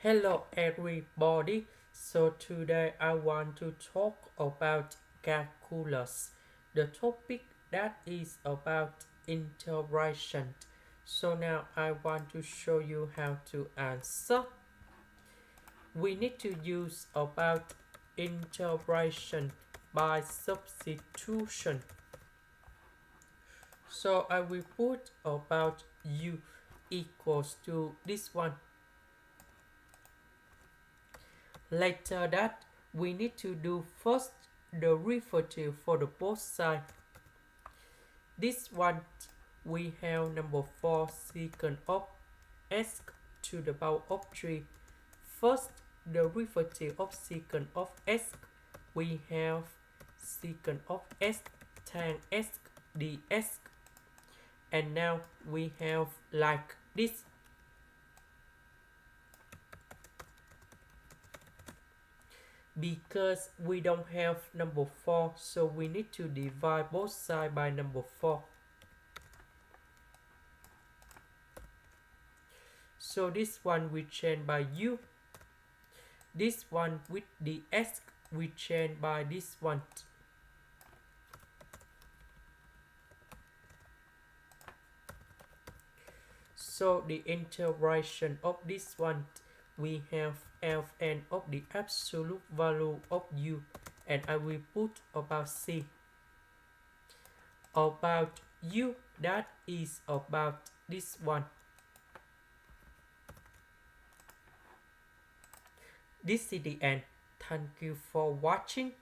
Hello everybody. So today I want to talk about calculus. The topic that is about integration. So now I want to show you how to answer. We need to use about integration by substitution. So I will put about u equals to this one. Later that, we need to do first the derivative for the both sides. This one, we have number 4 secant of s to the power of 3. First, the derivative of secant of s, we have secant of s tan s ds. And now we have like this. Because we don't have number 4, so we need to divide both sides by number 4. So this one we change by u. This one with the s we change by this one. So the integration of this one, we have Ln of the absolute value of u, and I will put about c. About u, that is about this one. This is the end. Thank you for watching.